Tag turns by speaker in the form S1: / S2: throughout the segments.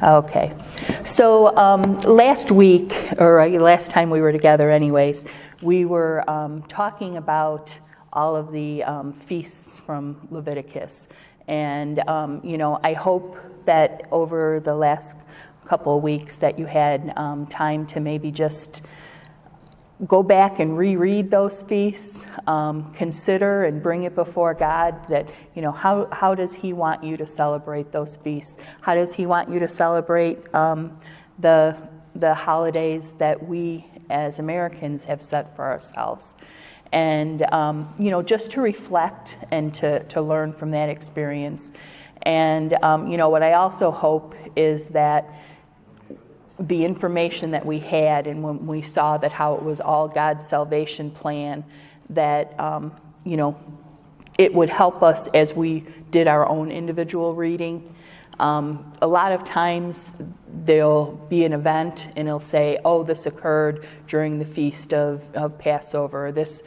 S1: Okay. So last week, or last time we were together anyways, we were talking about all of the feasts from Leviticus. And, I hope that over the last couple of weeks that you had time to maybe just go back and reread those feasts, consider and bring it before God that, how does He want you to celebrate those feasts? How does He want you to celebrate the holidays that we as Americans have set for ourselves? And, just to reflect and to learn from that experience. And, what I also hope is that the information that we had, and when we saw that how it was all God's salvation plan, that it would help us as we did our own individual reading. A lot of times there'll be an event and it'll say, oh, this occurred during the feast of Passover, or this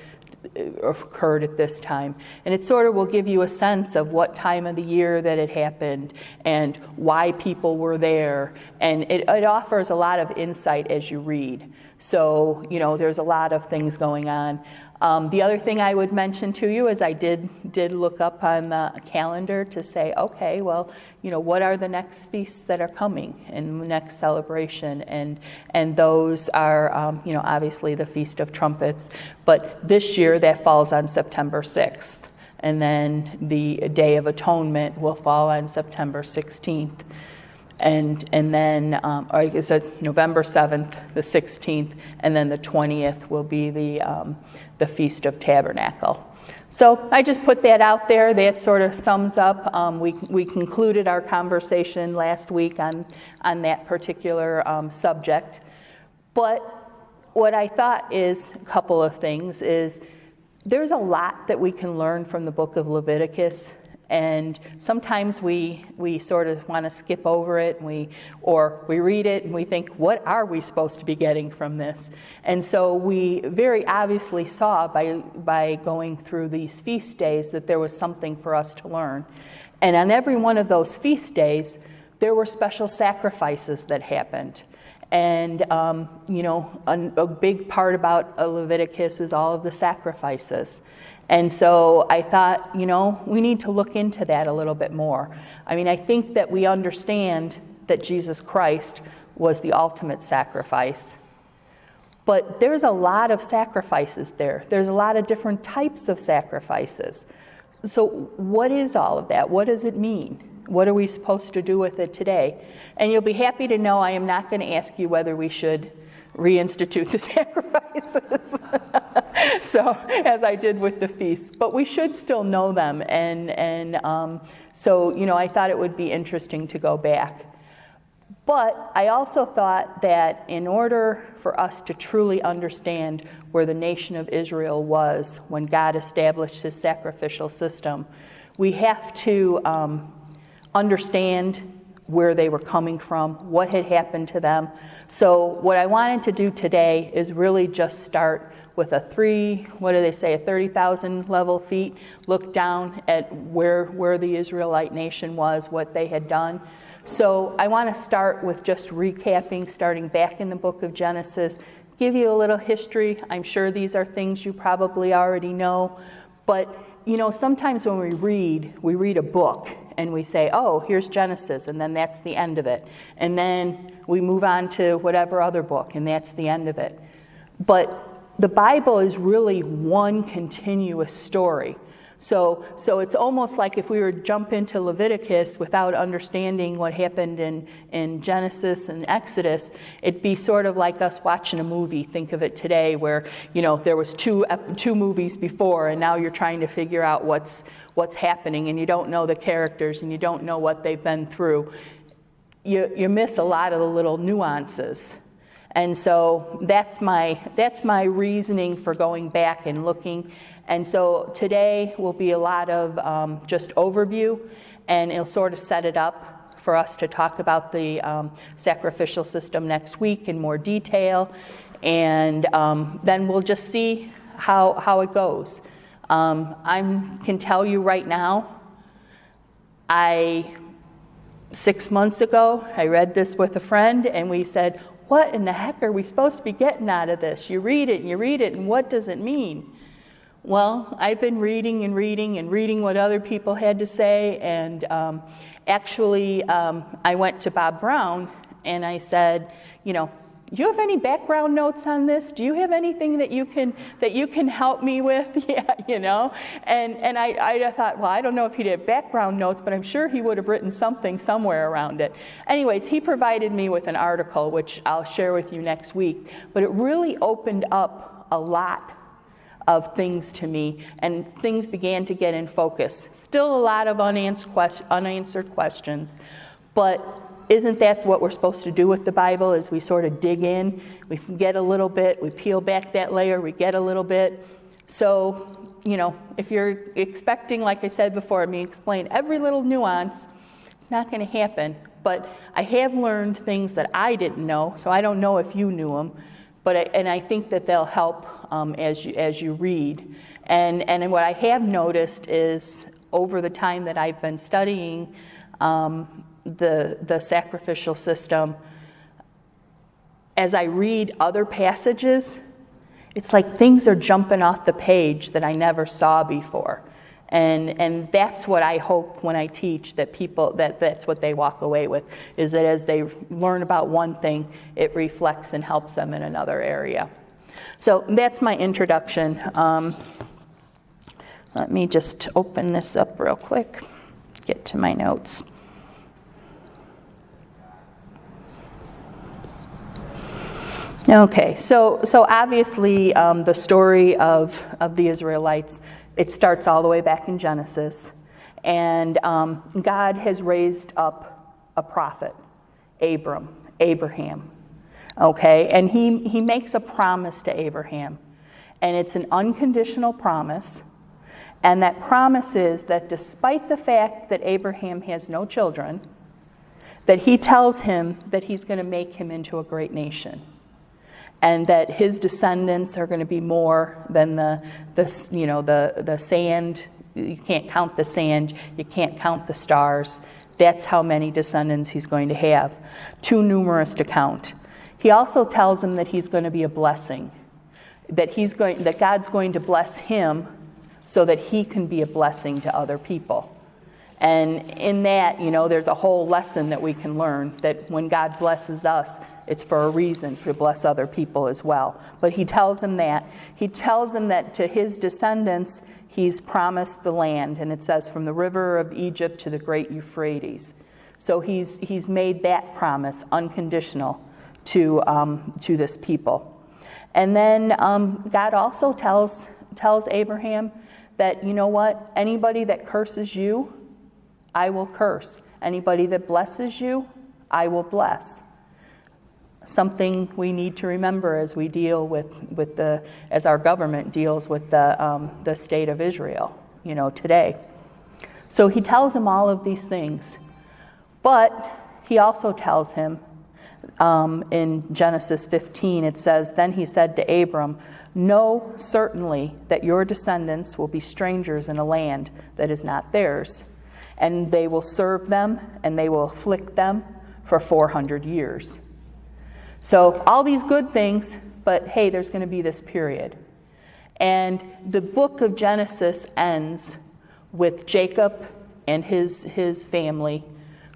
S1: occurred at this time. And it sort of will give you a sense of what time of the year that it happened and why people were there. And it offers a lot of insight as you read. So, there's a lot of things going on. The other thing I would mention to you is I did look up on the calendar to say, okay, well, what are the next feasts that are coming in the next celebration? And those are, obviously the Feast of Trumpets. But this year that falls on September 6th. And then the Day of Atonement will fall on September 16th. And then, or I guess it's November 7th, the 16th, and then the 20th will be the Feast of Tabernacle. So I just put that out there. That sort of sums up. We concluded our conversation last week on that particular subject. But what I thought is a couple of things is there's a lot that we can learn from the book of Leviticus. And sometimes we sort of want to skip over it, or we read it and we think, what are we supposed to be getting from this? And so we very obviously saw by going through these feast days that there was something for us to learn. And on every one of those feast days, there were special sacrifices that happened. And, a big part about Leviticus is all of the sacrifices. And so I thought, we need to look into that a little bit more. I mean, I think that we understand that Jesus Christ was the ultimate sacrifice. But there's a lot of sacrifices there. There's a lot of different types of sacrifices. So what is all of that? What does it mean? What are we supposed to do with it today? And you'll be happy to know I am not going to ask you whether we should reinstitute the sacrifices, so as I did with the feasts. But we should still know them, and so I thought it would be interesting to go back. But I also thought that in order for us to truly understand where the nation of Israel was when God established His sacrificial system, we have to understand where they were coming from, what had happened to them. So what I wanted to do today is really just start with a 30,000 level feet, look down at where the Israelite nation was, what they had done. So I want to start with just recapping, starting back in the book of Genesis, give you a little history. I'm sure these are things you probably already know, but sometimes when we read a book and we say, oh, here's Genesis, and then that's the end of it. And then we move on to whatever other book, and that's the end of it. But the Bible is really one continuous story. So it's almost like if we were to jump into Leviticus without understanding what happened in Genesis and Exodus, it'd be sort of like us watching a movie. Think of it today where, there was two movies before, and now you're trying to figure out what's happening, and you don't know the characters, and you don't know what they've been through. You miss a lot of the little nuances. And so that's my reasoning for going back and looking. And so today will be a lot of just overview, and it'll sort of set it up for us to talk about the sacrificial system next week in more detail. And then we'll just see how it goes. I can tell you right now, I 6 months ago, I read this with a friend, and we said, what in the heck are we supposed to be getting out of this? You read it, and what does it mean? Well, I've been reading and reading what other people had to say, and I went to Bob Brown, and I said, do you have any background notes on this? Do you have anything that you can help me with? Yeah, And I thought, well, I don't know if he'd have background notes, but I'm sure he would have written something somewhere around it. Anyways, he provided me with an article, which I'll share with you next week, but it really opened up a lot of things to me, and things began to get in focus. Still a lot of unanswered questions, but isn't that what we're supposed to do with the Bible, is we sort of dig in, we get a little bit, we peel back that layer, we get a little bit. So, if you're expecting, like I said before, me explain every little nuance, it's not going to happen. But I have learned things that I didn't know, so I don't know if you knew them, but I think that they'll help as you read. And what I have noticed is, over the time that I've been studying the sacrificial system, as I read other passages, it's like things are jumping off the page that I never saw before. And that's what I hope when I teach, that people, that's what they walk away with, is that as they learn about one thing, it reflects and helps them in another area. So that's my introduction. Let me just open this up real quick, get to my notes. Okay, so obviously the story of the Israelites, it starts all the way back in Genesis, and God has raised up a prophet, Abraham, okay, and he makes a promise to Abraham, and it's an unconditional promise, and that promise is that despite the fact that Abraham has no children, that he tells him that he's going to make him into a great nation, and that his descendants are going to be more than the sand. You can't count the sand. You can't count the stars. That's how many descendants he's going to have, too numerous to count. He also tells him that he's going to be a blessing, that God's going to bless him so that he can be a blessing to other people. And in that, there's a whole lesson that we can learn, that when God blesses us, it's for a reason, to bless other people as well. But he tells him that. He tells him that to his descendants, he's promised the land. And it says, from the river of Egypt to the great Euphrates. So he's made that promise unconditional to this people. And then God also tells Abraham that, you know what, anybody that curses you, I will curse. Anybody that blesses you, I will bless. Something we need to remember as we deal as our government deals with the state of Israel, today. So he tells him all of these things, but he also tells him in Genesis 15, it says, then he said to Abram, know certainly that your descendants will be strangers in a land that is not theirs, and they will serve them, and they will afflict them for 400 years. So all these good things, but hey, there's going to be this period. And the book of Genesis ends with Jacob and his family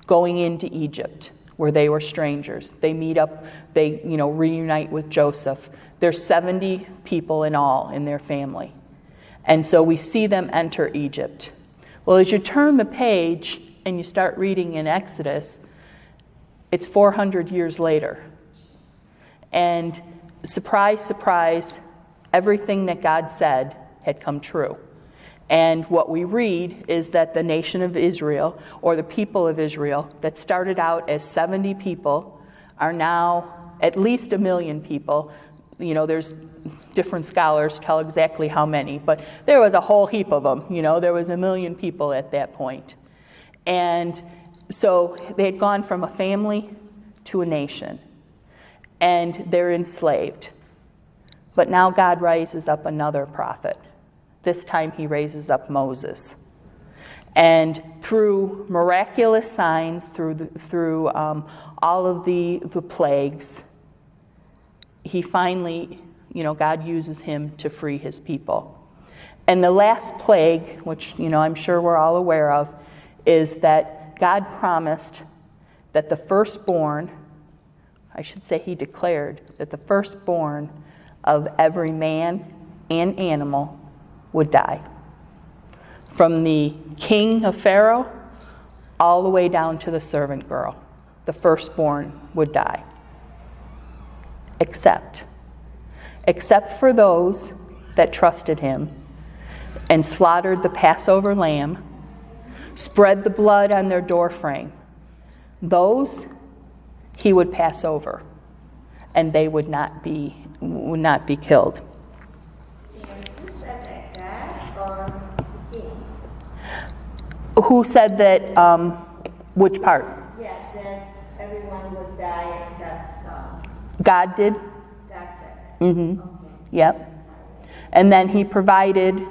S1: going into Egypt, where they were strangers. They meet up, they reunite with Joseph. There's 70 people in all in their family. And so we see them enter Egypt. Well, as you turn the page and you start reading in Exodus, it's 400 years later. And surprise, surprise, everything that God said had come true. And what we read is that the nation of Israel, or the people of Israel, that started out as 70 people, are now at least 1 million people. There's different scholars tell exactly how many, but there was a whole heap of them. There was 1 million people at that point. And so they had gone from a family to a nation, and they're enslaved. But now God raises up another prophet. This time he raises up Moses. And through miraculous signs, through all of the plagues, he finally, God uses him to free his people. And the last plague, which, I'm sure we're all aware of, is that God promised that the firstborn, I should say he declared, that the firstborn of every man and animal would die. From the king of Pharaoh all the way down to the servant girl, the firstborn would die. Except for those that trusted him and slaughtered the Passover lamb, spread the blood on their doorframe. Those he would pass over, and they would not be killed.
S2: And who said that, God or the king?
S1: Who said that? Which part?
S2: Yeah, that everyone would die except
S1: God did.
S2: God said that.
S1: Mm-hmm.
S2: Okay.
S1: Yep. And then he provided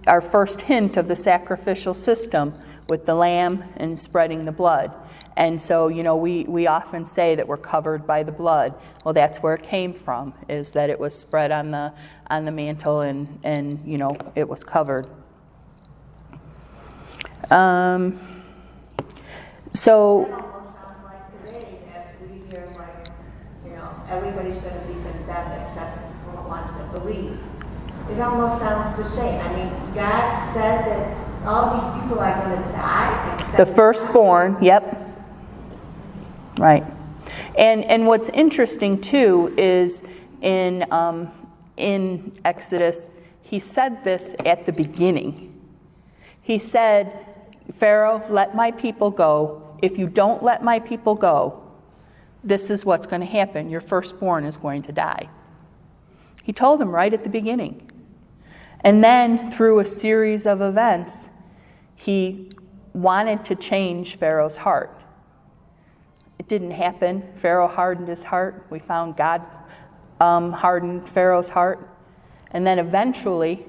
S1: our first hint of the sacrificial system with the lamb and spreading the blood. And so, we often say that we're covered by the blood. Well, that's where it came from, is that it was spread on the mantle and it was covered. So
S2: That almost sounds like today that we hear everybody's going to be condemned except for the ones that believe. It almost sounds the same. I mean, God said that all these people are going to die except
S1: the firstborn, yep. Right. And what's interesting too is in Exodus, he said this at the beginning. He said, Pharaoh, let my people go. If you don't let my people go, this is what's going to happen. Your firstborn is going to die. He told them right at the beginning. And then through a series of events, he wanted to change Pharaoh's heart. It didn't happen. Pharaoh hardened his heart. We found God hardened Pharaoh's heart. And then eventually,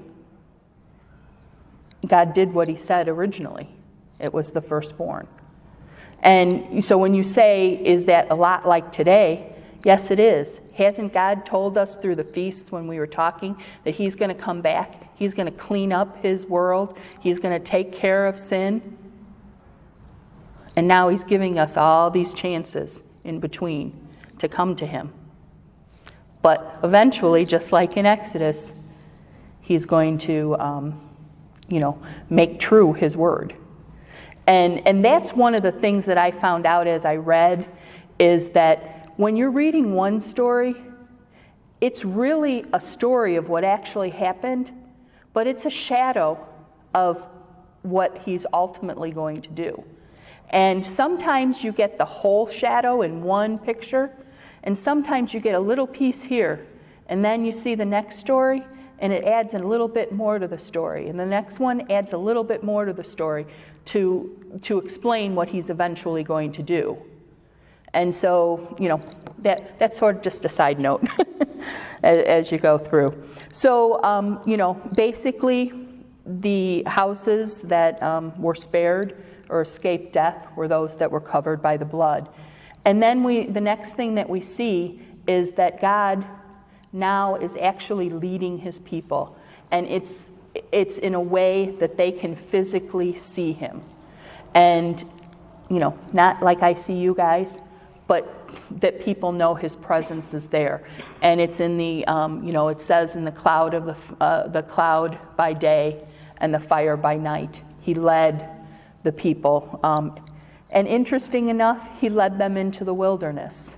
S1: God did what he said originally. It was the firstborn. And so when you say, is that a lot like today? Yes, it is. Hasn't God told us through the feasts when we were talking that he's going to come back? He's going to clean up his world. He's going to take care of sin. And now he's giving us all these chances in between to come to him. But eventually, just like in Exodus, he's going to, make true his word. And that's one of the things that I found out as I read, is that when you're reading one story, it's really a story of what actually happened, but it's a shadow of what he's ultimately going to do. And sometimes you get the whole shadow in one picture, and sometimes you get a little piece here, and then you see the next story, and it adds a little bit more to the story, and the next one adds a little bit more to the story to explain what he's eventually going to do. And so, that's sort of just a side note as you go through. So, basically, the houses that were spared or escaped death were those that were covered by the blood. And then the next thing that we see is that God now is actually leading his people. And it's in a way that they can physically see him. And, not like I see you guys, but that people know his presence is there. And it's in the, it says in the cloud of the cloud by day and the fire by night. He led the people. And interesting enough, he led them into the wilderness.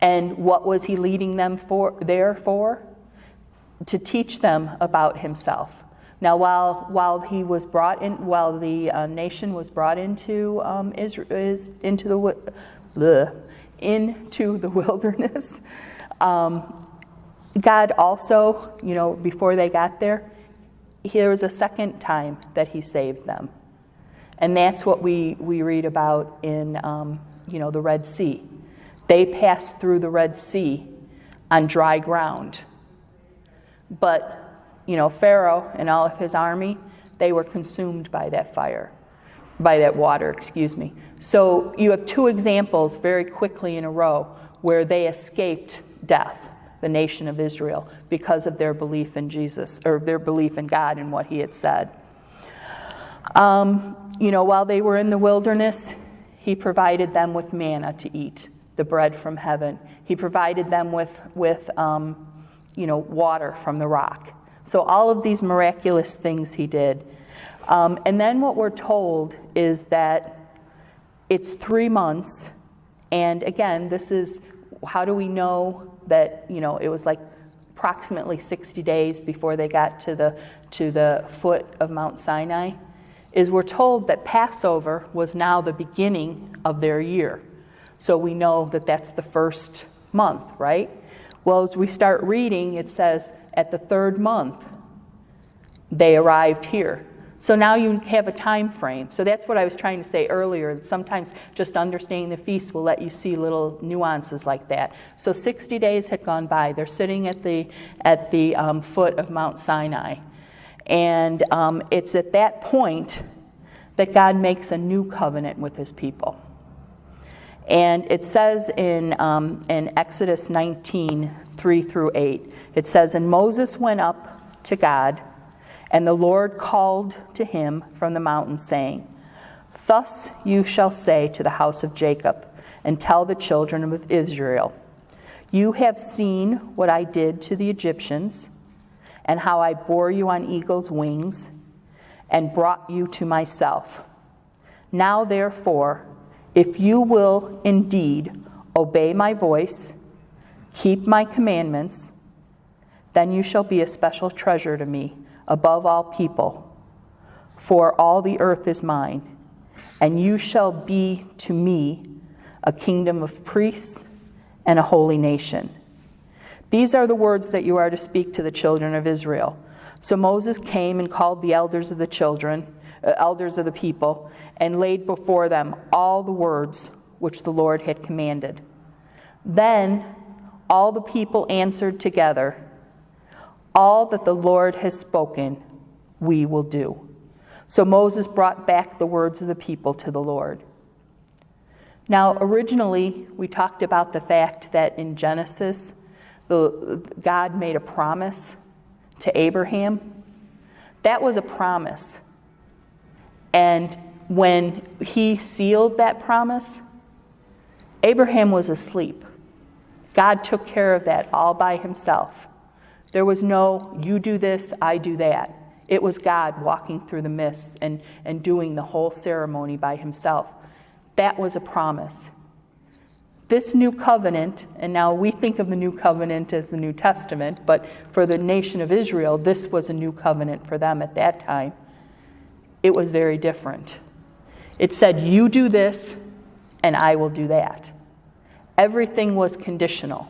S1: And what was he leading them there for? To teach them about himself. Now, while he was brought in, while the nation was brought into Israel, into the wilderness, God also, before they got there, there was a second time that he saved them. And that's what we read about in, the Red Sea. They passed through the Red Sea on dry ground. But, Pharaoh and all of his army, they were consumed by that fire, by that water, excuse me. So you have two examples very quickly in a row where they escaped death, the nation of Israel, because of their belief in Jesus, or their belief in God and what he had said. While they were in the wilderness, he provided them with manna to eat, the bread from heaven. He provided them with water from the rock. So all of these miraculous things he did. And then what we're told is that it's 3 months. And again, this is, how do we know that, it was like approximately 60 days before they got to the foot of Mount Sinai? Is we're told that Passover was now the beginning of their year. So we know that that's the first month, right? Well, as we start reading, it says at the 3rd month, they arrived here. So now you have a time frame. So that's what I was trying to say earlier, that sometimes just understanding the feast will let you see little nuances like that. So 60 days had gone by. They're sitting at the foot of Mount Sinai. And it's at that point that God makes a new covenant with his people. And it says in Exodus 19, 3-8, it says, "And Moses went up to God, and the Lord called to him from the mountain, saying, Thus you shall say to the house of Jacob, and tell the children of Israel, You have seen what I did to the Egyptians, and how I bore you on eagle's wings, and brought you to myself. Now therefore, if you will indeed obey my voice, keep my commandments, then you shall be a special treasure to me above all people, for all the earth is mine, and you shall be to me a kingdom of priests and a holy nation. These are the words that you are to speak to the children of Israel." So Moses came and called the elders of the people, and laid before them all the words which the Lord had commanded. Then all the people answered together, "All that the Lord has spoken, we will do." So Moses brought back the words of the people to the Lord. Now, originally, we talked about the fact that in Genesis, God made a promise to Abraham. That was a promise. And when he sealed that promise, Abraham was asleep. God took care of that all by himself. There was no, you do this, I do that. It was God walking through the mist and doing the whole ceremony by himself. That was a promise. This new covenant, and now we think of the new covenant as the New Testament, but for the nation of Israel, this was a new covenant for them at that time. It was very different. It said, you do this, and I will do that. Everything was conditional.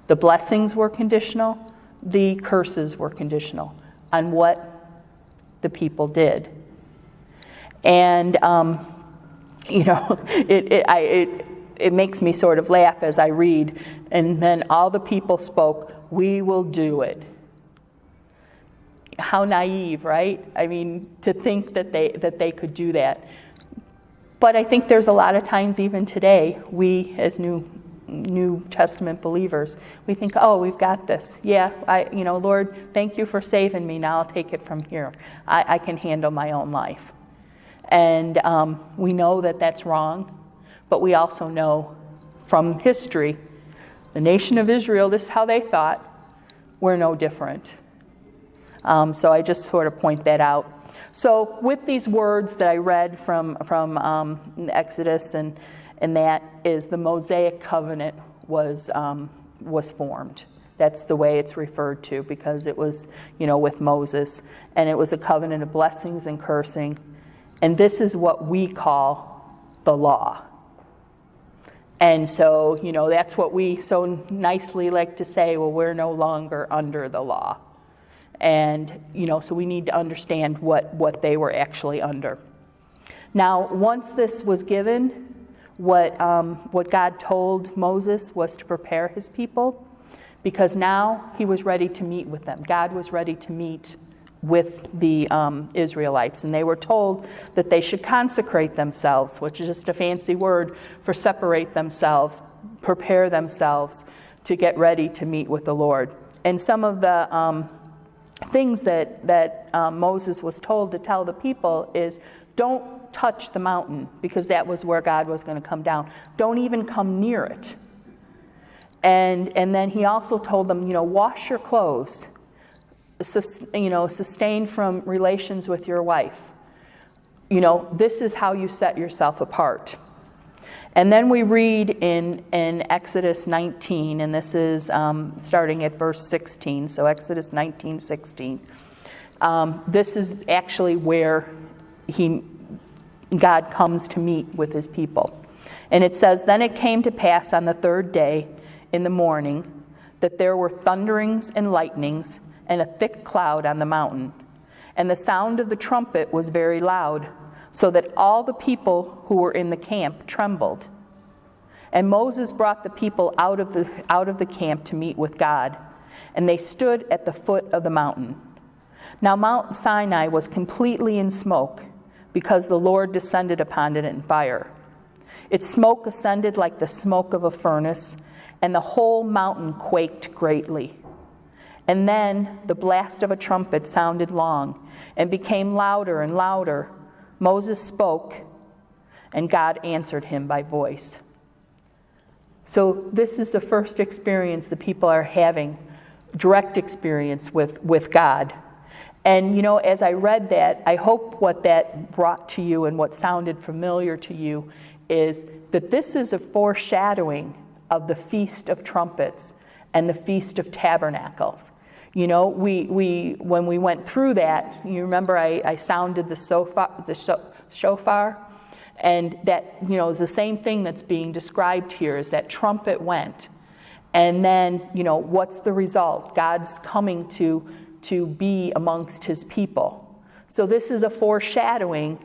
S1: The blessings were conditional. The curses were conditional on what the people did. And, it makes me sort of laugh as I read. And then all the people spoke, "We will do it." How naive, right? I mean, to think that they could do that. But I think there's a lot of times even today, we as New Testament believers, we think, oh, we've got this. Yeah, Lord, thank you for saving me. Now I'll take it from here. I can handle my own life. And we know that that's wrong, but we also know from history, the nation of Israel, this is how they thought. We're no different. So I just sort of point that out. So with these words that I read from Exodus and that is the Mosaic covenant was formed. That's the way it's referred to because it was, with Moses. And it was a covenant of blessings and cursing. And this is what we call the law. And so, that's what we so nicely like to say, well, we're no longer under the law. And, so we need to understand what they were actually under. Now, once this was given, what God told Moses was to prepare his people, because now he was ready to meet with them. God was ready to meet with the Israelites, and they were told that they should consecrate themselves, which is just a fancy word for separate themselves, prepare themselves to get ready to meet with the Lord. And some of the things that Moses was told to tell the people is, don't touch the mountain, because that was where God was going to come down. Don't even come near it. And then he also told them, wash your clothes, sustain from relations with your wife. This is how you set yourself apart. And then we read in Exodus 19, and this is starting at verse 16, so Exodus 19:16. This is actually where God comes to meet with his people. And it says, "Then it came to pass on the third day in the morning that there were thunderings and lightnings and a thick cloud on the mountain. And the sound of the trumpet was very loud, so that all the people who were in the camp trembled. And Moses brought the people out of the camp to meet with God, and they stood at the foot of the mountain. Now Mount Sinai was completely in smoke, because the Lord descended upon it in fire. Its smoke ascended like the smoke of a furnace, and the whole mountain quaked greatly. And then the blast of a trumpet sounded long, and became louder and louder. Moses spoke, and God answered him by voice." So this is the first experience the people are having, direct experience with God. And as I read that, I hope what that brought to you and what sounded familiar to you is that this is a foreshadowing of the Feast of Trumpets and the Feast of Tabernacles. When we went through that, you remember I sounded the shofar, and that is the same thing that's being described here, is that trumpet went, and then what's the result? God's coming to be amongst his people. So this is a foreshadowing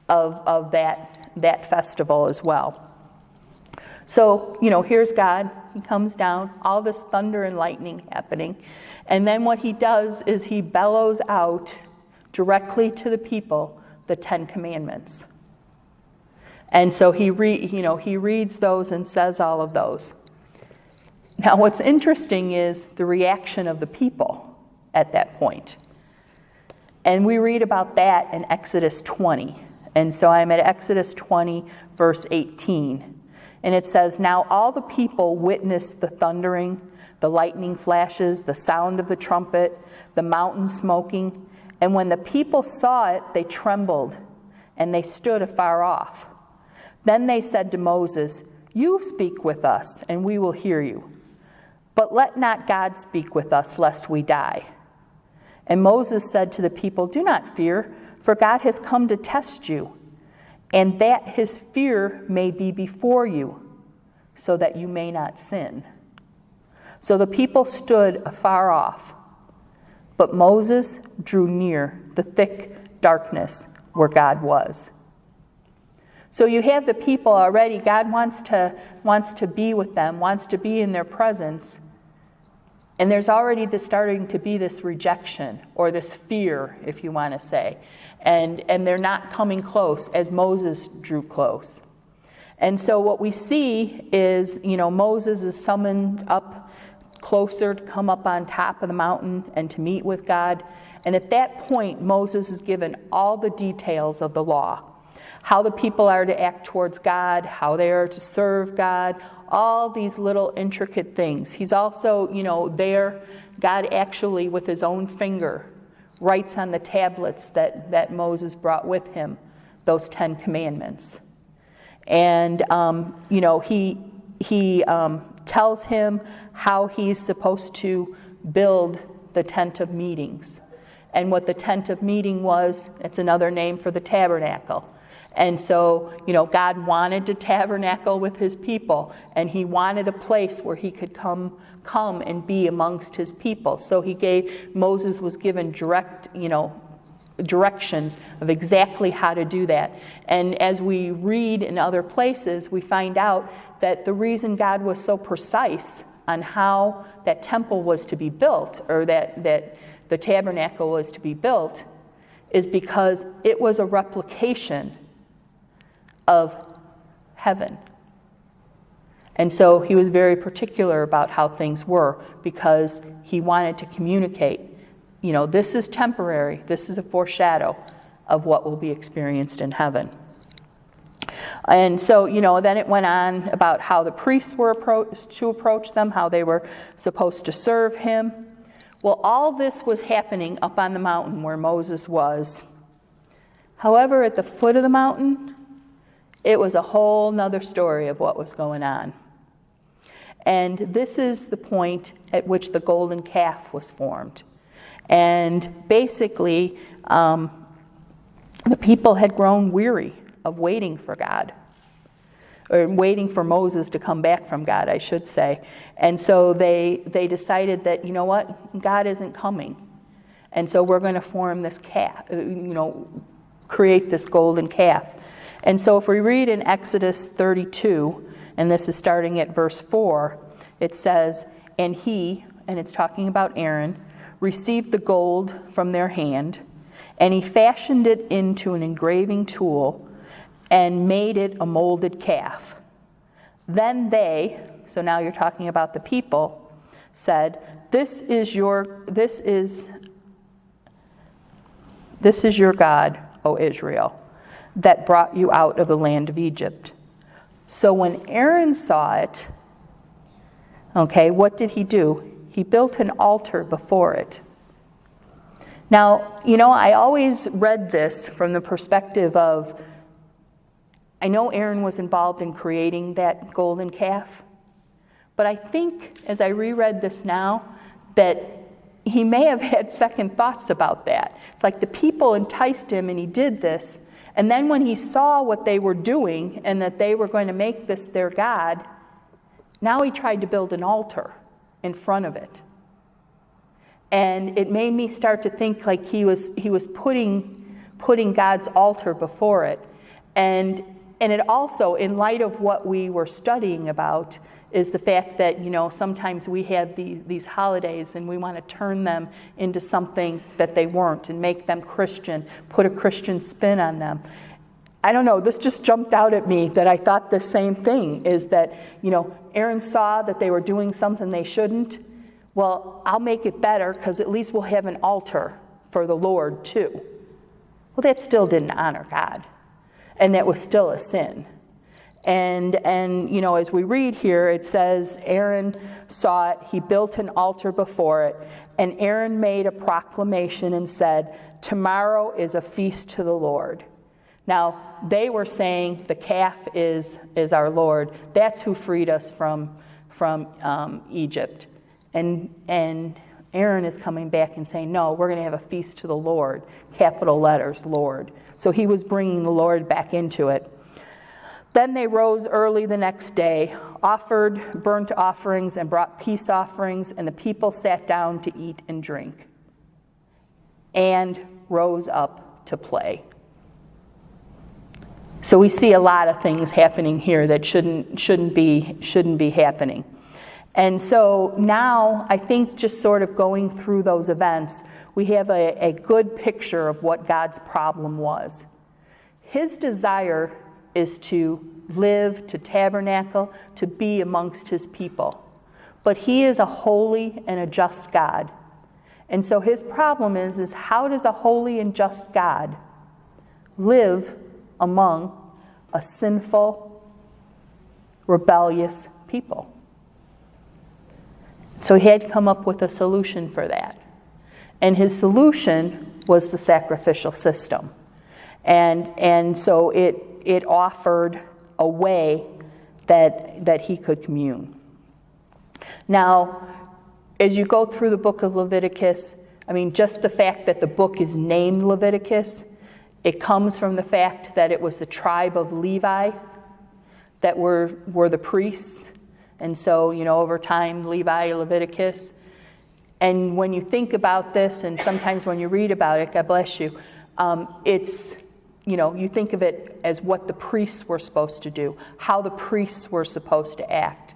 S1: of that festival as well. So, here's God. He comes down, all this thunder and lightning happening. And then what he does is he bellows out directly to the people the 10 Commandments. And so he reads those and says all of those. Now, what's interesting is the reaction of the people at that point. And we read about that in Exodus 20. And so I'm at Exodus 20, verse 18. And it says, "Now all the people witnessed the thundering, the lightning flashes, the sound of the trumpet, the mountain smoking. And when the people saw it, they trembled, and they stood afar off. Then they said to Moses, 'You speak with us, and we will hear you. But let not God speak with us, lest we die.' And Moses said to the people, 'Do not fear, for God has come to test you, and that his fear may be before you, so that you may not sin.' So the people stood afar off, but Moses drew near the thick darkness where God was." So you have the people already. God wants to be with them, wants to be in their presence. And there's already starting to be this rejection, or this fear, if you want to say. And they're not coming close as Moses drew close. And so what we see is, Moses is summoned up closer to come up on top of the mountain and to meet with God. And at that point, Moses is given all the details of the law. How the people are to act towards God, how they are to serve God, all these little intricate things. He's also, there, God actually with his own finger writes on the tablets that Moses brought with him those 10 Commandments. And, he tells him how he's supposed to build the tent of meetings. And what the tent of meeting was, it's another name for the tabernacle. And so, God wanted to tabernacle with his people, and he wanted a place where he could come and be amongst his people. So Moses was given directions of exactly how to do that. And as we read in other places, we find out that the reason God was so precise on how that temple was to be built, or that the tabernacle was to be built is because it was a replication of heaven. And so he was very particular about how things were because he wanted to communicate, this is temporary, this is a foreshadow of what will be experienced in heaven. And so, then it went on about how the priests were to approach them, how they were supposed to serve him. Well, all this was happening up on the mountain where Moses was. However, at the foot of the mountain, it was a whole nother story of what was going on. And this is the point at which the golden calf was formed. And basically, the people had grown weary of waiting for God, or waiting for Moses to come back from God, I should say. And so they decided that, God isn't coming. And so we're going to form this calf, create this golden calf. And so if we read in Exodus 32, and this is starting at verse 4, it says, and he, and it's talking about Aaron, received the gold from their hand, and he fashioned it into an engraving tool and made it a molded calf. Then they, so now you're talking about the people, said, This is your God, O Israel, that brought you out of the land of Egypt. So when Aaron saw it, what did he do? He built an altar before it. Now, I always read this from the perspective of, I know Aaron was involved in creating that golden calf, but I think as I reread this now, that he may have had second thoughts about that. It's like the people enticed him and he did this, and then when he saw what they were doing and that they were going to make this their God, now he tried to build an altar in front of it. And it made me start to think like he was putting God's altar before it. And it also, in light of what we were studying about, is the fact that, sometimes we have these holidays and we want to turn them into something that they weren't and make them Christian, put a Christian spin on them. I don't know, this just jumped out at me that I thought the same thing, is that, Aaron saw that they were doing something they shouldn't. Well, I'll make it better because at least we'll have an altar for the Lord too. Well, that still didn't honor God. And that was still a sin. And as we read here, it says, Aaron saw it, he built an altar before it, and Aaron made a proclamation and said, tomorrow is a feast to the Lord. Now, they were saying the calf is our Lord. That's who freed us from Egypt. And Aaron is coming back and saying, no, we're going to have a feast to the Lord, capital letters, Lord. So he was bringing the Lord back into it. Then they rose early the next day, offered burnt offerings and brought peace offerings, and the people sat down to eat and drink, and rose up to play. So we see a lot of things happening here that shouldn't be happening. And so now, I think just sort of going through those events, we have a good picture of what God's problem was. His desire is to live, to tabernacle, to be amongst his people. But he is a holy and a just God. And so his problem is how does a holy and just God live among a sinful, rebellious people? So he had come up with a solution for that. And his solution was the sacrificial system. And so it offered a way that he could commune. Now, as you go through the book of Leviticus, just the fact that the book is named Leviticus, it comes from the fact that it was the tribe of Levi that were the priests. And so, over time, Levi, Leviticus. And when you think about this, and sometimes when you read about it, God bless you, it's, you think of it as what the priests were supposed to do, how the priests were supposed to act.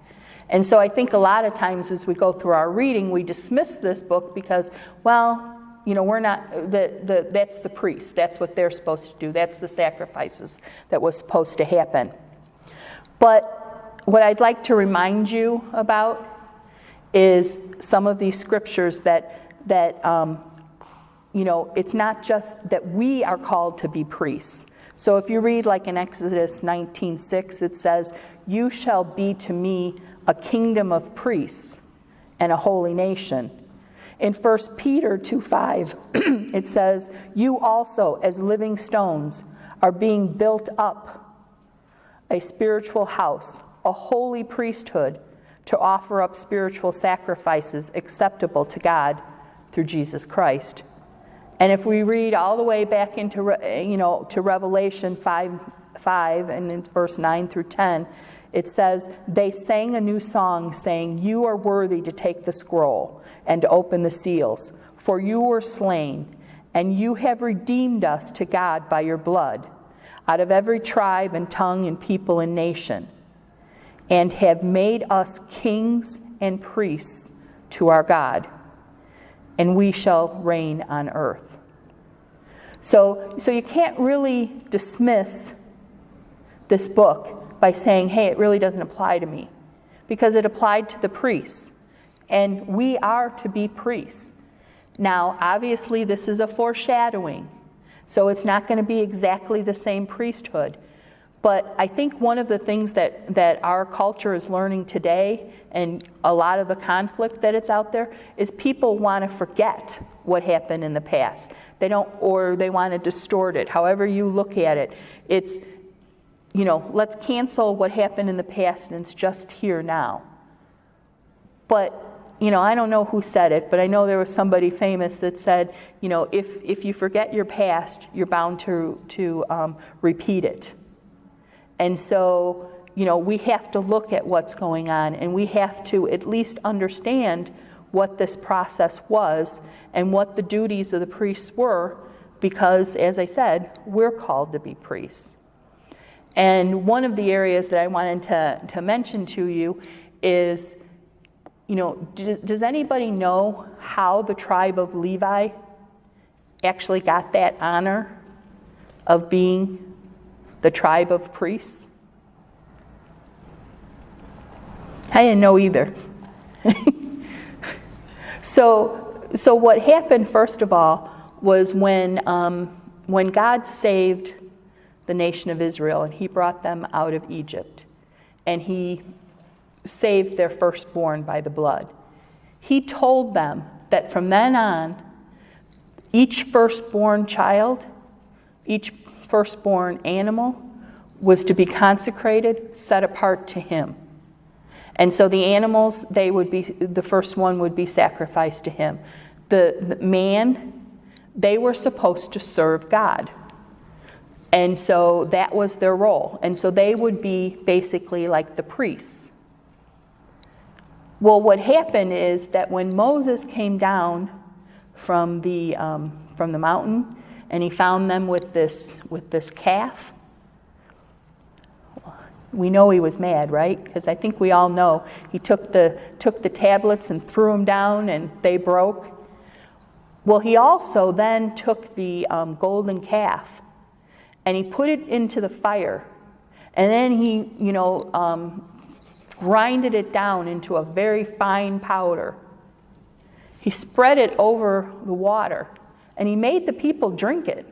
S1: And so I think a lot of times as we go through our reading, we dismiss this book because, well, we're not, that's the priest. That's what they're supposed to do. That's the sacrifices that was supposed to happen. But what I'd like to remind you about is some of these scriptures that it's not just that we are called to be priests. So if you read like in Exodus 19:6, it says, "You shall be to me a kingdom of priests and a holy nation." In 1 Peter 2:5, it says, "You also, as living stones, are being built up a spiritual house, a holy priesthood, to offer up spiritual sacrifices acceptable to God through Jesus Christ." And if we read all the way back into to Revelation 5 and in verse 9 through 10, it says, "They sang a new song, saying, 'You are worthy to take the scroll and to open the seals, for you were slain, and you have redeemed us to God by your blood, out of every tribe and tongue and people and nation, and have made us kings and priests to our God, and we shall reign on earth.'" So you can't really dismiss this book by saying, hey, it really doesn't apply to me, because it applied to the priests, and we are to be priests. Now, obviously, this is a foreshadowing, so it's not going to be exactly the same priesthood. But I think one of the things that our culture is learning today, and a lot of the conflict that it's out there, is people want to forget what happened in the past. They don't, or they want to distort it. However you look at it, it's, let's cancel what happened in the past and it's just here now. But, I don't know who said it, but I know there was somebody famous that said, if you forget your past, you're bound to repeat it. And so, we have to look at what's going on, and we have to at least understand what this process was and what the duties of the priests were, because, as I said, we're called to be priests. And one of the areas that I wanted to mention to you is, does anybody know how the tribe of Levi actually got that honor of being the tribe of priests? I didn't know either. So what happened, first of all, was when God saved the nation of Israel and he brought them out of Egypt, and he saved their firstborn by the blood, he told them that from then on, each firstborn child, each firstborn animal was to be consecrated, set apart to him. And so the animals, the first one would be sacrificed to him. The man, they were supposed to serve God. And so that was their role. And so they would be basically like the priests. Well, what happened is that when Moses came down from the mountain, and he found them with this calf, we know he was mad, right? Because I think we all know he took the tablets and threw them down, and they broke. Well, he also then took the golden calf, and he put it into the fire, and then he, grinded it down into a very fine powder. He spread it over the water, and he made the people drink it.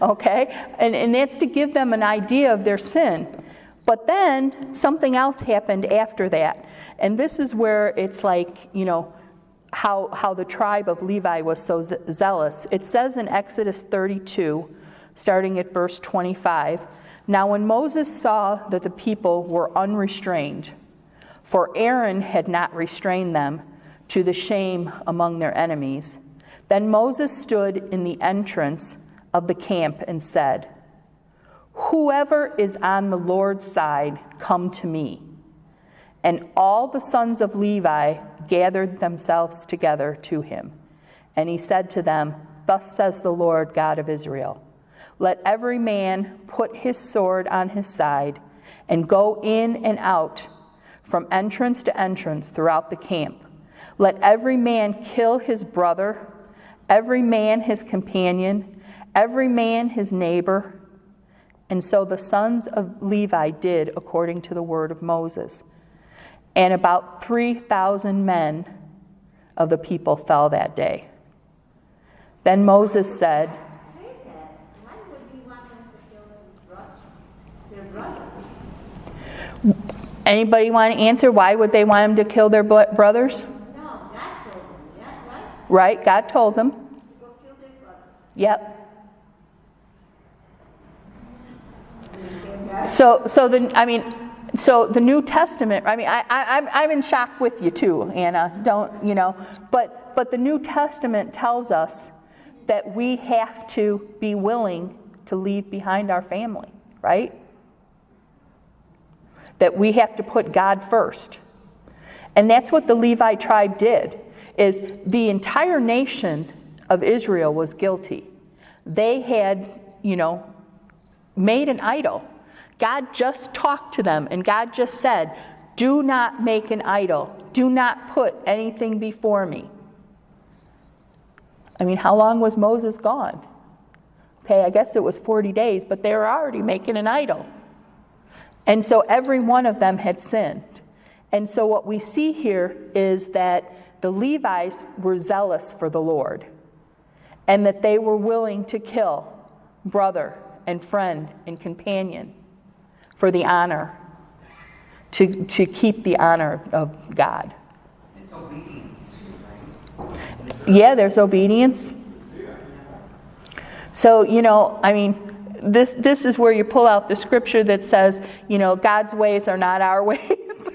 S1: Okay? And that's to give them an idea of their sin. But then something else happened after that. And this is where it's like, how the tribe of Levi was so zealous. It says in Exodus 32, starting at verse 25, "Now when Moses saw that the people were unrestrained, for Aaron had not restrained them to the shame among their enemies, then Moses stood in the entrance of the camp and said, 'Whoever is on the Lord's side, come to me.' And all the sons of Levi gathered themselves together to him. And he said to them, 'Thus says the Lord God of Israel, let every man put his sword on his side and go in and out from entrance to entrance throughout the camp. Let every man kill his brother, every man his companion, every man his neighbor. And so the sons of Levi did according to the word of Moses. And about 3,000 men of the people fell that day. Then Moses said,
S2: Say that. Why would he want them to kill their brother?
S1: anybody want to answer? Why would they want him to kill their brothers?
S2: No, God told them, yeah, right?
S1: Right, God told them.
S2: To go kill their brother.
S1: Yep.
S2: Understand that?
S1: So the New Testament, I'm in shock with you too, Anna, but the New Testament tells us that we have to be willing to leave behind our family, right? That we have to put God first. And that's what the Levi tribe did, is the entire nation of Israel was guilty. They had, made an idol. God just talked to them, and God just said, do not make an idol. Do not put anything before me. How long was Moses gone? Okay, I guess it was 40 days, but they were already making an idol. And so every one of them had sinned. And so what we see here is that the Levites were zealous for the Lord, and that they were willing to kill brother and friend and companion for the honor, to keep the honor of God.
S3: It's obedience, right?
S1: Yeah, there's obedience. So, this is where you pull out the scripture that says, God's ways are not our ways.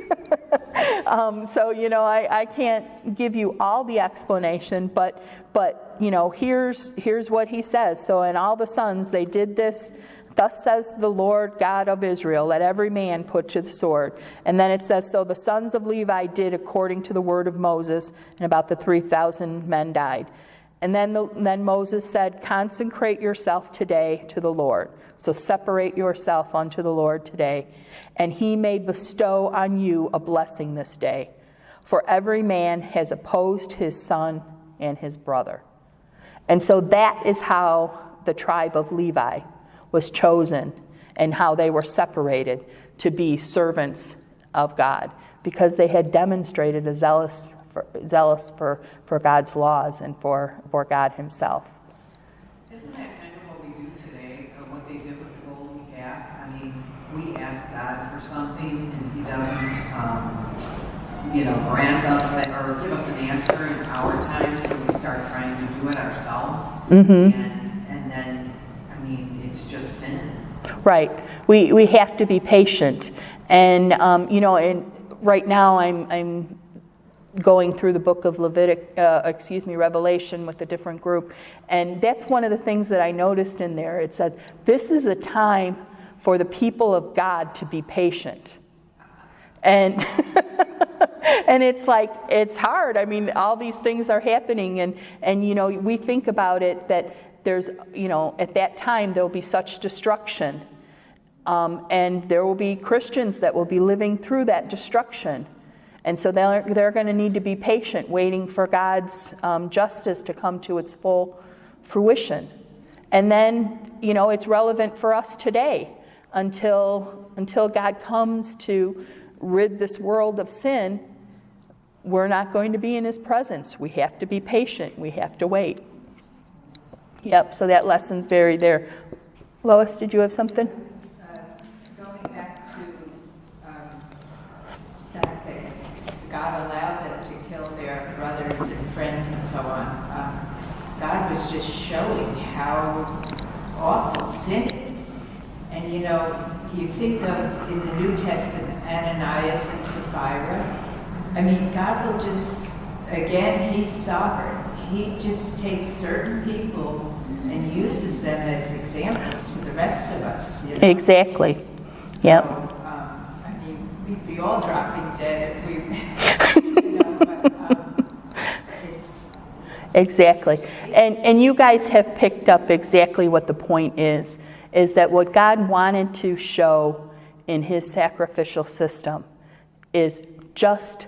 S1: I can't give you all the explanation, but here's what he says. So, and all the sons, they did this. Thus says the Lord God of Israel, let every man put to the sword. And then it says, so the sons of Levi did according to the word of Moses, and about the 3,000 men died. And then Moses said, consecrate yourself today to the Lord. So separate yourself unto the Lord today, and he may bestow on you a blessing this day. For every man has opposed his son and his brother. And so that is how the tribe of Levi was chosen, and how they were separated to be servants of God, because they had demonstrated a zealous for God's laws and for God himself.
S3: Isn't that kind of what we do today, or what they did with the golden calf? We ask God for something, and he doesn't, grant us that or give us an answer in our time, so we start trying to do it ourselves.
S1: Mm-hmm.
S3: And then, it's just sin.
S1: Right. We have to be patient, and and right now I'm going through the book of Revelation with a different group, and that's one of the things that I noticed in there. It said this is a time for the people of God to be patient, and and it's like it's hard. All these things are happening, and we think about it that there's at that time there will be such destruction, and there will be Christians that will be living through that destruction. And so they're going to need to be patient, waiting for God's justice to come to its full fruition. And then, it's relevant for us today until God comes to rid this world of sin. We're not going to be in his presence. We have to be patient. We have to wait. Yep, so that lesson's very there. Lois, did you have something?
S4: Going back to that God allowed them to kill their brothers and friends and so on. God was just showing how awful sin is. And you think of in the New Testament Ananias and Sapphira. God will just, again, he's sovereign. He just takes certain people and uses them as examples to the rest of us.
S1: Exactly. Yep.
S4: So, we'd be all dropping dead if we,
S1: Exactly. And you guys have picked up exactly what the point is that what God wanted to show in his sacrificial system is just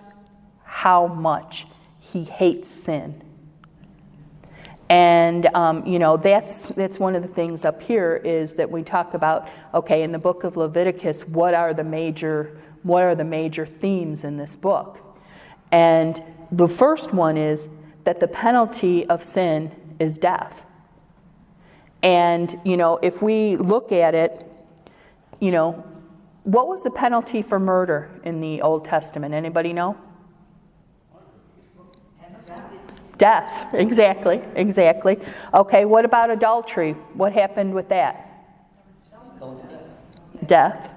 S1: how much He hates sin. And, that's one of the things up here is that we talk about, okay, in the book of Leviticus, what are the major themes in this book? And the first one is that the penalty of sin is death. And, if we look at it, what was the penalty for murder in the Old Testament? Anybody know? Death, exactly. Okay, what about adultery? What happened with that? Death.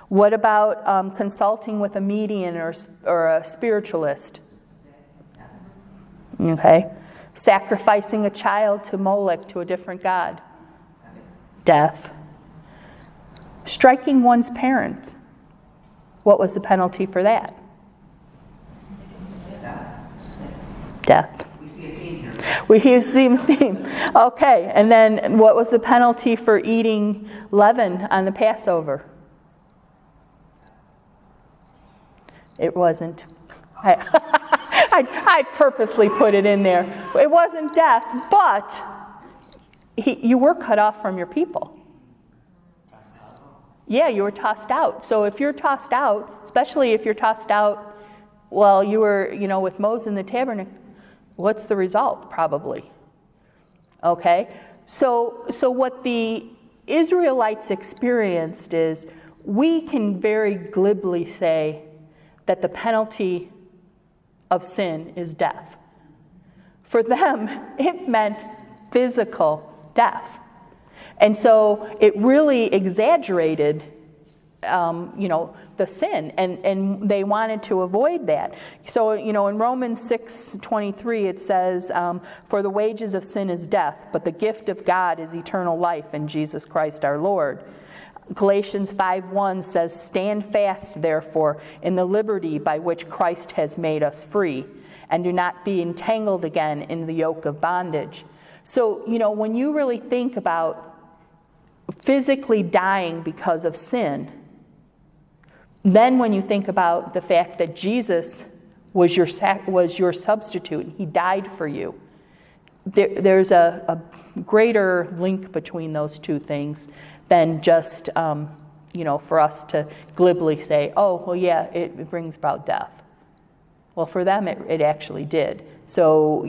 S1: What about consulting with a medium or a spiritualist? Okay. Sacrificing a child to Molech, to a different god? Death. Striking one's parents. What was the penalty for that? Death.
S3: We see a theme here.
S1: We see a theme. Okay, and then what was the penalty for eating leaven on the Passover? It wasn't. I purposely put it in there. It wasn't death, but you were cut off from your people. Yeah, you were tossed out. So if you're tossed out, especially if you're tossed out while you were, with Moses in the tabernacle, what's the result? Probably. Okay? So what the Israelites experienced is, we can very glibly say that the penalty of sin is death. For them, it meant physical death. And so it really exaggerated, the sin, and they wanted to avoid that. So, in Romans 6:23, it says, for the wages of sin is death, but the gift of God is eternal life in Jesus Christ our Lord. Galatians 5:1 says, stand fast, therefore, in the liberty by which Christ has made us free, and do not be entangled again in the yoke of bondage. So, when you really think about physically dying because of sin, then when you think about the fact that Jesus was your substitute, he died for you, there's a greater link between those two things than just, for us to glibly say, oh, well, yeah, it brings about death. Well, for them, it actually did. So,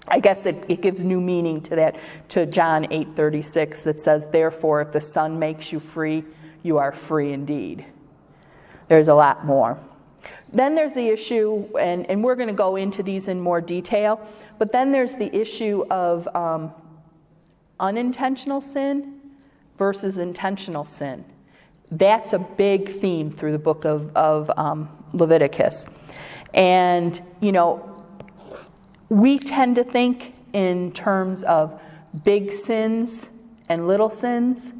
S1: I guess it gives new meaning to that, to John 8:36 that says, therefore, if the Son makes you free, you are free indeed. There's a lot more. Then there's the issue, and we're going to go into these in more detail, but then there's the issue of unintentional sin versus intentional sin. That's a big theme through the book of Leviticus. And, we tend to think in terms of big sins and little sins.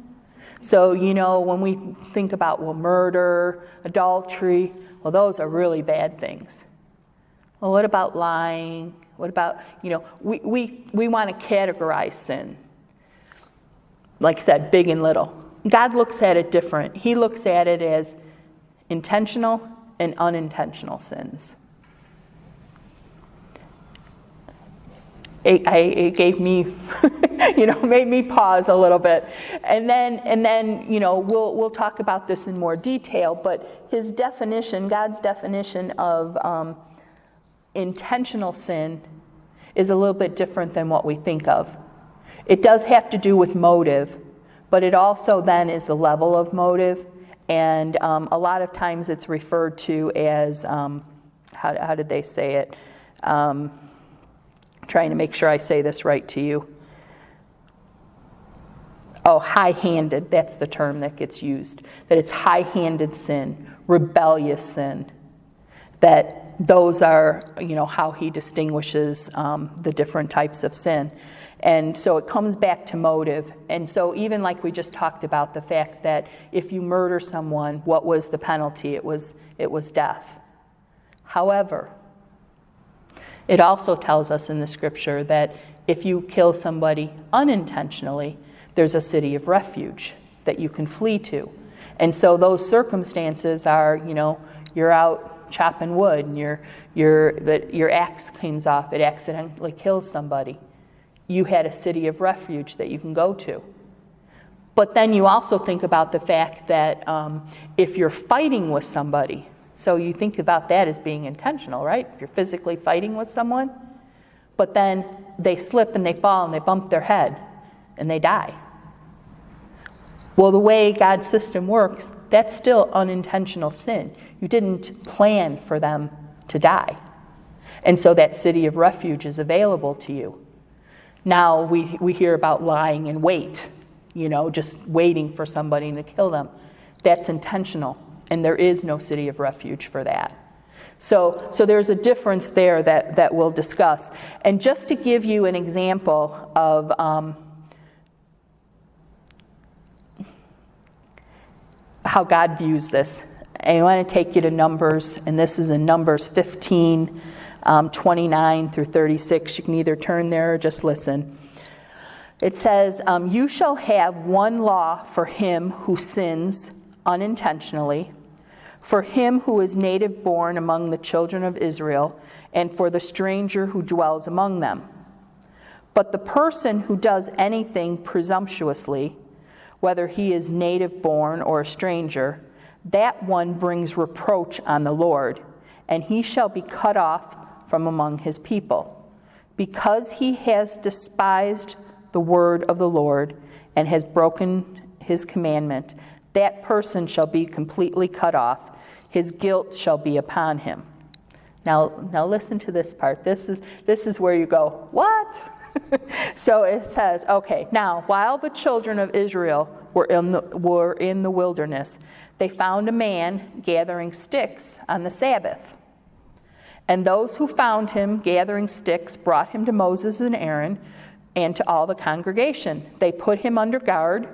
S1: So, when we think about, murder, adultery, those are really bad things. Well, what about lying? What about, we want to categorize sin. Like I said, big and little. God looks at it different. He looks at it as intentional and unintentional sins. It gave me, made me pause a little bit. And then, we'll talk about this in more detail, but his definition, God's definition of intentional sin is a little bit different than what we think of. It does have to do with motive, but it also then is the level of motive, and a lot of times it's referred to as, how did they say it? Trying to make sure I say this right to you. Oh, high-handed, that's the term that gets used. That it's high-handed sin, rebellious sin. That those are, how he distinguishes the different types of sin. And so it comes back to motive. And so even like we just talked about the fact that if you murder someone, what was the penalty? It was death. However, it also tells us in the scripture that if you kill somebody unintentionally, there's a city of refuge that you can flee to. And so those circumstances are, you're out chopping wood and your axe comes off, it accidentally kills somebody. You had a city of refuge that you can go to. But then you also think about the fact that if you're fighting with somebody, so you think about that as being intentional, right? If you're physically fighting with someone, but then they slip and they fall and they bump their head and they die. Well, the way God's system works, that's still unintentional sin. You didn't plan for them to die. And so that city of refuge is available to you. Now we hear about lying in wait, just waiting for somebody to kill them. That's intentional, and there is no city of refuge for that. So there's a difference there that we'll discuss. And just to give you an example of how God views this, I want to take you to Numbers, and this is in Numbers 15, 29 through 36. You can either turn there or just listen. It says, you shall have one law for him who sins unintentionally, for him who is native born among the children of Israel, and for the stranger who dwells among them. But the person who does anything presumptuously, whether he is native born or a stranger, that one brings reproach on the Lord, and he shall be cut off from among his people. Because he has despised the word of the Lord and has broken his commandment, that person shall be completely cut off. His guilt shall be upon him. Now listen to this part. This is where you go, what? So it says, okay, now while the children of Israel were in the wilderness, they found a man gathering sticks on the Sabbath. And those who found him gathering sticks brought him to Moses and Aaron and to all the congregation. They put him under guard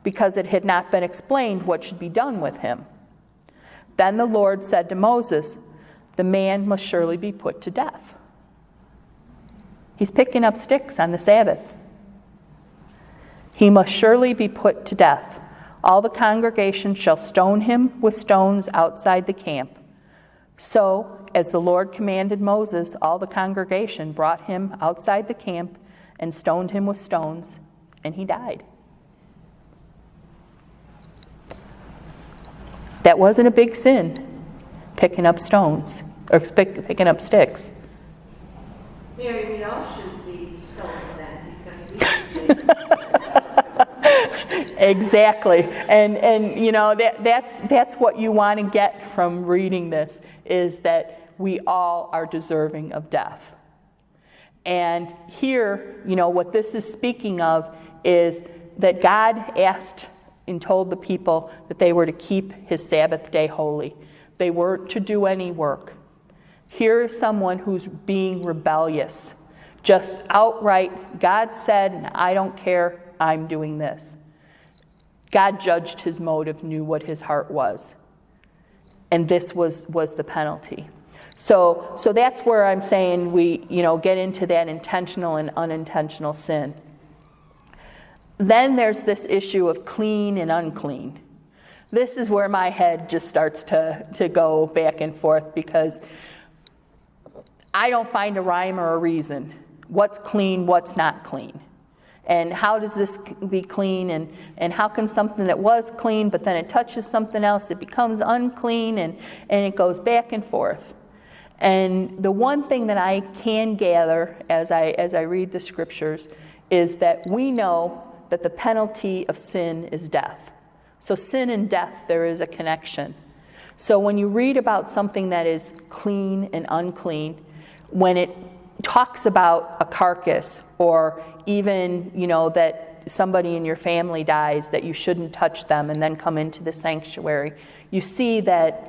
S1: because it had not been explained what should be done with him. Then the Lord said to Moses, the man must surely be put to death. He's picking up sticks on the Sabbath. He must surely be put to death. All the congregation shall stone him with stones outside the camp. So, as the Lord commanded Moses, all the congregation brought him outside the camp and stoned him with stones, and he died. That wasn't a big sin, picking up stones, or picking up sticks.
S2: Mary, we all should be stoned then, because we
S1: Exactly. And that's what you want to get from reading this, is that we all are deserving of death. And here, what this is speaking of is that God asked and told the people that they were to keep his Sabbath day holy. They weren't to do any work. Here is someone who's being rebellious. Just outright, God said, I don't care, I'm doing this. God judged his motive, knew what his heart was. And this was the penalty. So that's where I'm saying we, get into that intentional and unintentional sin. Then there's this issue of clean and unclean. This is where my head just starts to go back and forth, because I don't find a rhyme or a reason. What's clean, what's not clean? And how does this be clean? And how can something that was clean, but then it touches something else, it becomes unclean, and it goes back and forth. And the one thing that I can gather as I read the scriptures is that we know that the penalty of sin is death. So sin and death, there is a connection. So when you read about something that is clean and unclean, when it talks about a carcass, or even, that somebody in your family dies, that you shouldn't touch them and then come into the sanctuary, you see that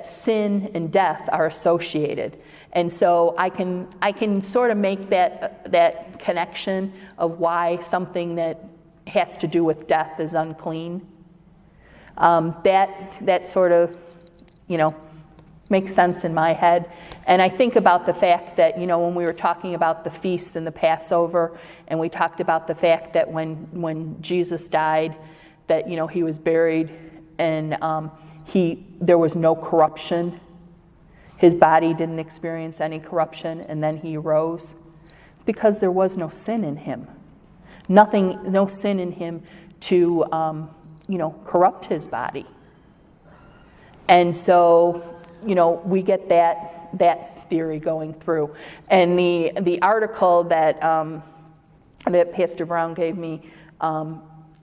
S1: sin and death are associated. And so I can sort of make that connection of why something that has to do with death is unclean. That sort of, makes sense in my head. And I think about the fact that, when we were talking about the feast and the Passover, and we talked about the fact that when Jesus died, that, he was buried and there was no corruption. his body didn't experience any corruption, and then he rose? It's because there was no sin in him. No sin in him to, corrupt his body. And so, we get that theory going through. And the article that Pastor Brown gave me,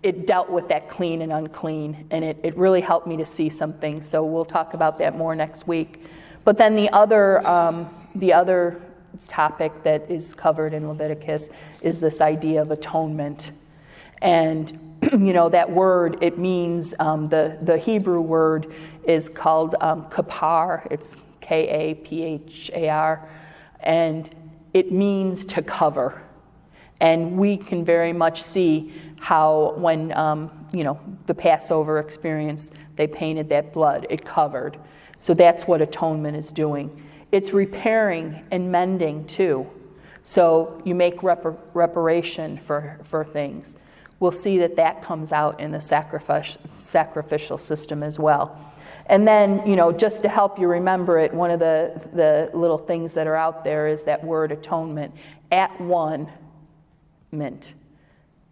S1: it dealt with that clean and unclean, and it really helped me to see some things. So we'll talk about that more next week. But then the other topic that is covered in Leviticus is this idea of atonement. And that word, it means, the Hebrew word is called kapar. It's K-A-P-H-A-R. And it means to cover. And we can very much see how when, the Passover experience, they painted that blood. It covered. So that's what atonement is doing. It's repairing and mending too. So you make reparation for things. We'll see that comes out in the sacrificial system as well. And then, just to help you remember it, one of the little things that are out there is that word atonement, at one meant.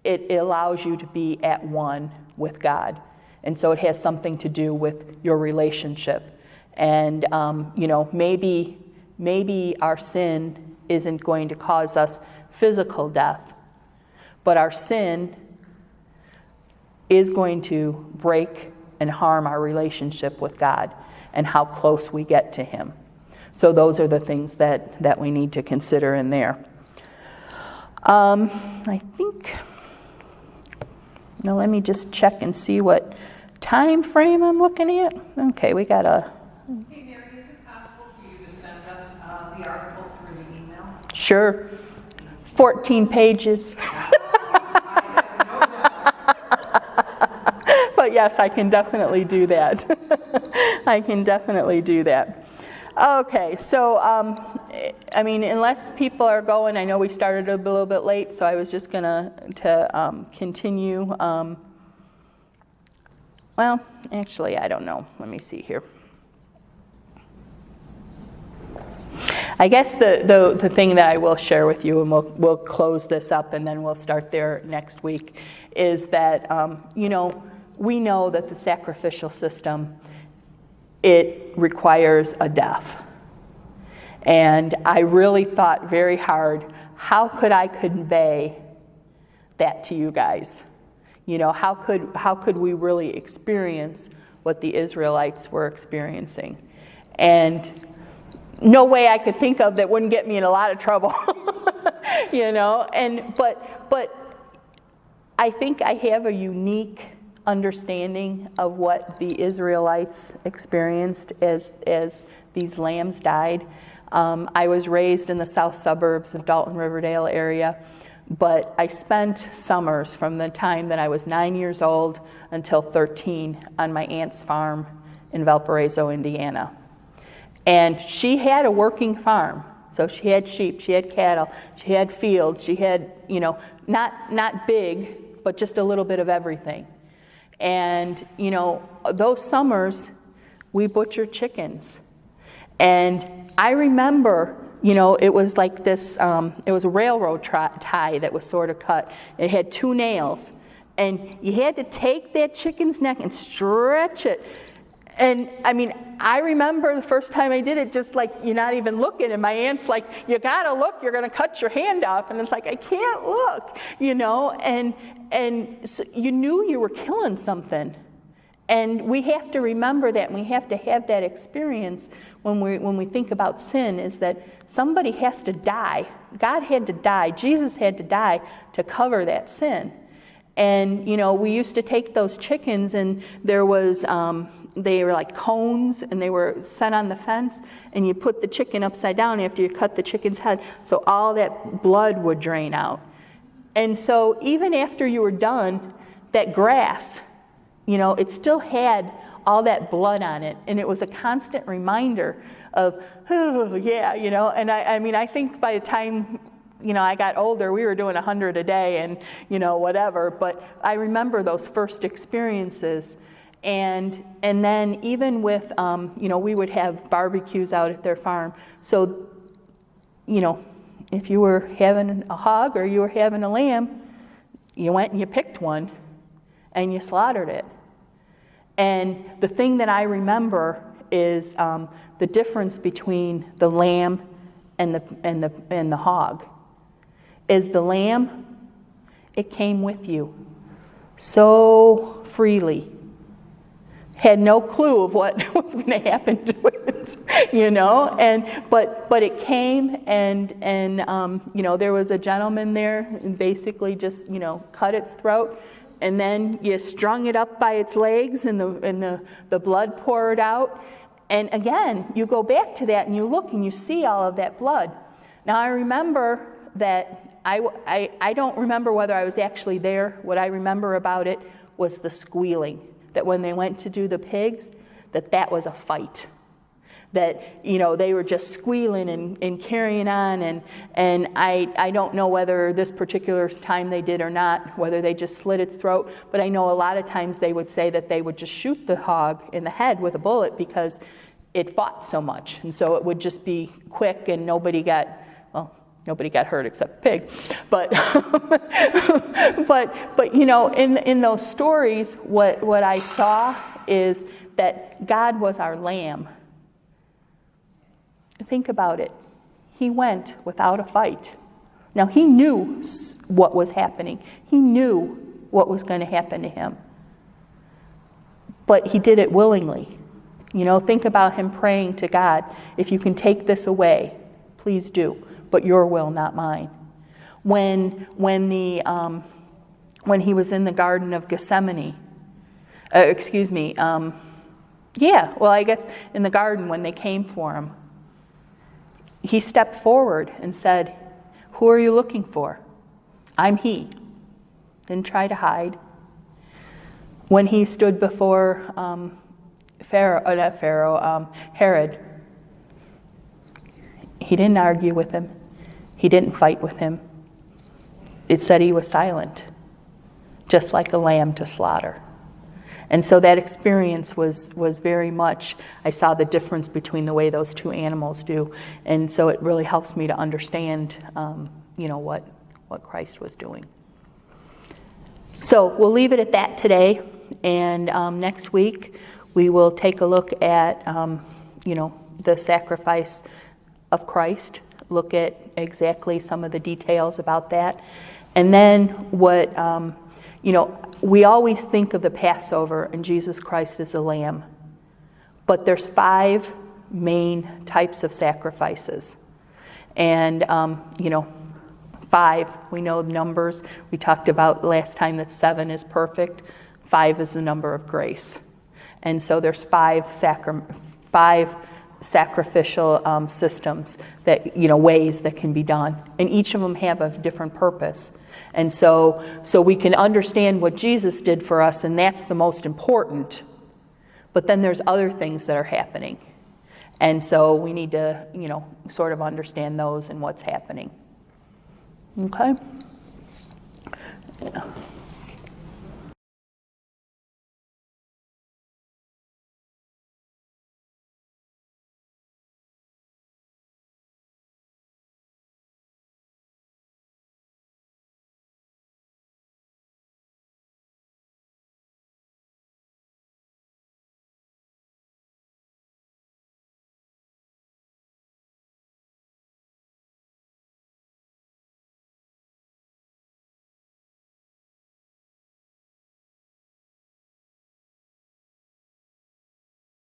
S1: It allows you to be at one with God. And so it has something to do with your relationship. And, maybe our sin isn't going to cause us physical death, but our sin is going to break and harm our relationship with God and how close we get to Him. So those are the things that we need to consider in there. I think, let me just check and see what time frame I'm looking at. Okay, we got a...
S3: Hey, Mary, is it possible for you to send us the article through the email?
S1: Sure. 14 pages. But yes, I can definitely do that. I can definitely do that. Okay, so, unless people are going, I know we started a little bit late, so I was just going to continue. Well, actually, I don't know. Let me see here. I guess the thing that I will share with you, and we'll close this up, and then we'll start there next week, is that, we know that the sacrificial system, it requires a death. And I really thought very hard, how could I convey that to you guys? How could we really experience what the Israelites were experiencing? And no way I could think of that wouldn't get me in a lot of trouble, but I think I have a unique understanding of what the Israelites experienced as these lambs died. I was raised in the south suburbs of Dalton Riverdale area, but I spent summers from the time that I was 9 years old until 13 on my aunt's farm in Valparaiso, Indiana. And she had a working farm. So she had sheep, she had cattle, she had fields, she had, not big, but just a little bit of everything. And, those summers, we butchered chickens. And I remember, it was like this, it was a railroad tie that was sort of cut. It had 2 nails. And you had to take that chicken's neck and stretch it. And, I remember the first time I did it, just like, you're not even looking. And my aunt's like, you gotta look, you're gonna cut your hand off. And it's like, I can't look, And so you knew you were killing something. And we have to remember that, and we have to have that experience when we think about sin, is that somebody has to die. God had to die. Jesus had to die to cover that sin. And, we used to take those chickens, and there was, they were like cones, and they were set on the fence, and you put the chicken upside down after you cut the chicken's head, so all that blood would drain out. And so even after you were done, that grass, it still had all that blood on it. And it was a constant reminder of, oh, yeah, And I think by the time, I got older, we were doing 100 a day and, whatever. But I remember those first experiences. And then even with, we would have barbecues out at their farm. So, if you were having a hog or you were having a lamb, you went and you picked one and you slaughtered it. And the thing that I remember is the difference between the lamb and the hog. Is the lamb, it came with you so freely. Had no clue of what was going to happen to it, but it came and there was a gentleman there and basically just cut its throat, and then you strung it up by its legs and the blood poured out, and again you go back to that and you look and you see all of that blood. Now I remember that I don't remember whether I was actually there. What I remember about it was the squealing. That when they went to do the pigs, that was a fight. That, they were just squealing and carrying on. And I don't know whether this particular time they did or not, whether they just slit its throat. But I know a lot of times they would say that they would just shoot the hog in the head with a bullet because it fought so much. And so it would just be quick and nobody got hurt except the pig. But in those stories, what I saw is that God was our lamb. Think about it. He went without a fight. Now, he knew what was happening. He knew what was going to happen to him. But he did it willingly. Think about him praying to God, if you can take this away, please do. But your will, not mine. When he was in the Garden of Gethsemane, I guess in the garden when they came for him, he stepped forward and said, "Who are you looking for? I'm he." Didn't try to hide. When he stood before Herod, he didn't argue with him. He didn't fight with him. It said he was silent, just like a lamb to slaughter. And so that experience was very much, I saw the difference between the way those two animals do. And so it really helps me to understand, what Christ was doing. So we'll leave it at that today. And next week, we will take a look at, the sacrifice of Christ, look at exactly some of the details about that. And then we always think of the Passover and Jesus Christ as a lamb. But there's 5 main types of sacrifices. And, 5, we know numbers. We talked about last time that 7 is perfect. 5 is the number of grace. And so there's 5 sacrificial systems that, ways that can be done. And each of them have a different purpose. And so we can understand what Jesus did for us, and that's the most important. But then there's other things that are happening. And so we need to, sort of understand those and what's happening. Okay? Yeah.